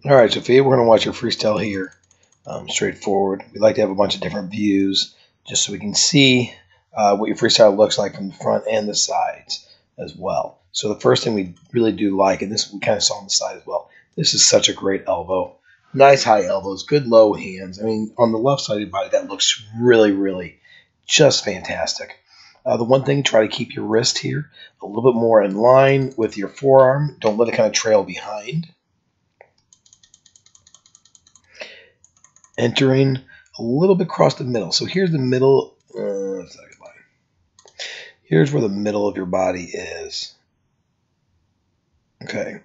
All right, Sophia, we're going to watch your freestyle here. Straightforward. We like to have a bunch of different views just so we can see what your freestyle looks like from the front and the sides as well. So the first thing we really do like, and this we kind of saw on the side as well, this is such a great elbow. Nice high elbows, good low hands. I mean, on the left side of your body, that looks really, really just fantastic. The one thing, try to keep your wrist here a little bit more in line with your forearm. Don't let it kind of trail behind. Entering a little bit across the middle. So here's the middle. Here's where the middle of your body is. Okay.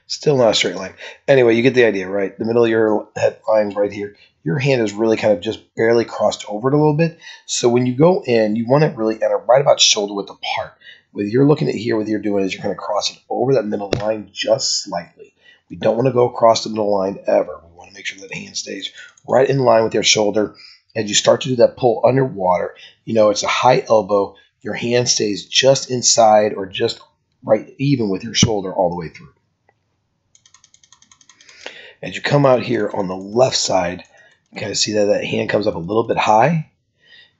Still not a straight line. Anyway, you get the idea, right? The middle of your head line's right here. Your hand is really kind of just barely crossed over it a little bit. So when you go in, you want to really enter right about shoulder width apart. What you're looking at here, what you're doing is you're going to cross it over that middle line just slightly. We don't want to go across the middle line ever. We want to make sure that the hand stays right in line with your shoulder. As you start to do that pull underwater, you know it's a high elbow. Your hand stays just inside or just right even with your shoulder all the way through. As you come out here on the left side, you kind of see that that hand comes up a little bit high,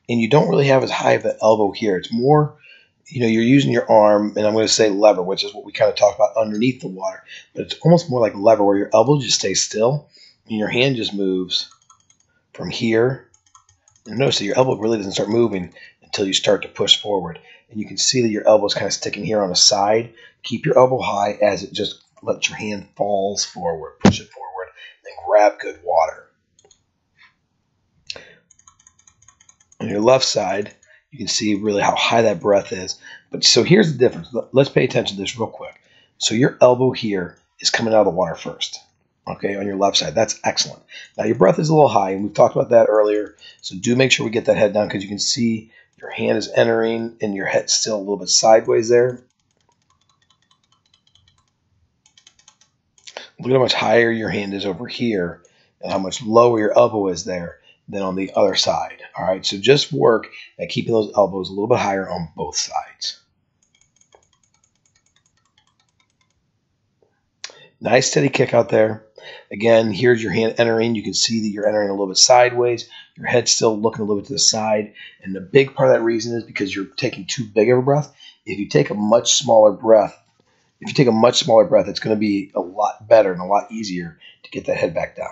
and you don't really have as high of an elbow here. It's more, you know, you're using your arm, and I'm going to say lever, which is what we kind of talk about underneath the water, but it's almost more like lever where your elbow just stays still, and your hand just moves from here. And notice that your elbow really doesn't start moving until you start to push forward. And you can see that your elbow is kind of sticking here on the side. Keep your elbow high as it just lets your hand falls forward. Push it forward, then grab good water. On your left side, you can see really how high that breath is. But so here's the difference. Let's pay attention to this real quick. So your elbow here is coming out of the water first. Okay, on your left side. That's excellent. Now your breath is a little high, and we've talked about that earlier. So do make sure we get that head down because you can see your hand is entering and your head's still a little bit sideways there. Look at how much higher your hand is over here and how much lower your elbow is there than on the other side. All right, so just work at keeping those elbows a little bit higher on both sides. Nice steady kick out there. Again, here's your hand entering. You can see that you're entering a little bit sideways. Your head's still looking a little bit to the side. And the big part of that reason is because you're taking too big of a breath. If you take a much smaller breath, it's going to be a lot better and a lot easier to get that head back down.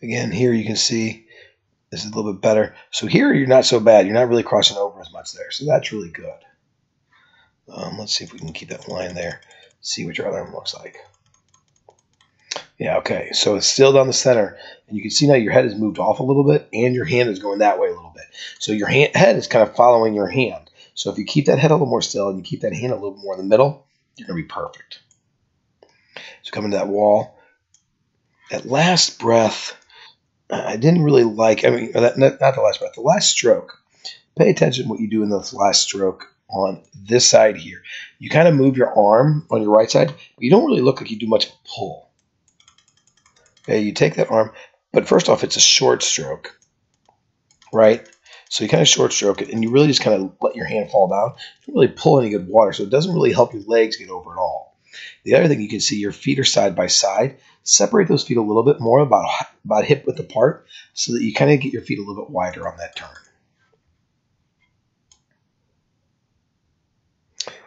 Again, here you can see this is a little bit better. So here you're not so bad. You're not really crossing over as much there. So that's really good. Let's see if we can keep that line there. See what your other arm looks like. Yeah, okay. So it's still down the center. And you can see now your head has moved off a little bit and your hand is going that way a little bit. So your head is kind of following your hand. So if you keep that head a little more still and you keep that hand a little more in the middle, you're going to be perfect. So come into that wall. That last breath, I didn't really like, not the last breath, the last stroke. Pay attention to what you do in this last stroke on this side here. You kind of move your arm on your right side, but you don't really look like you do much of a pull. Okay, you take that arm, but first off, it's a short stroke, right? So you kind of short stroke it, and you really just kind of let your hand fall down. You don't really pull any good water, so it doesn't really help your legs get over at all. The other thing you can see, your feet are side by side. Separate those feet a little bit more, about hip width apart, so that you kind of get your feet a little bit wider on that turn.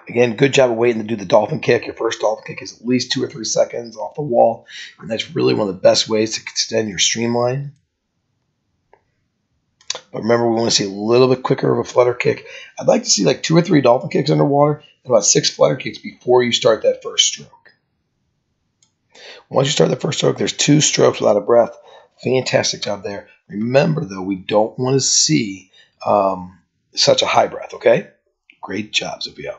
Again, good job of waiting to do the dolphin kick. Your first dolphin kick is at least 2 or 3 seconds off the wall, and that's really one of the best ways to extend your streamline. But remember, we want to see a little bit quicker of a flutter kick. I'd like to see like 2 or 3 dolphin kicks underwater and about 6 flutter kicks before you start that first stroke. Once you start the first stroke, there's 2 strokes without a breath. Fantastic job there. Remember, though, we don't want to see such a high breath, okay? Great job, Sophia.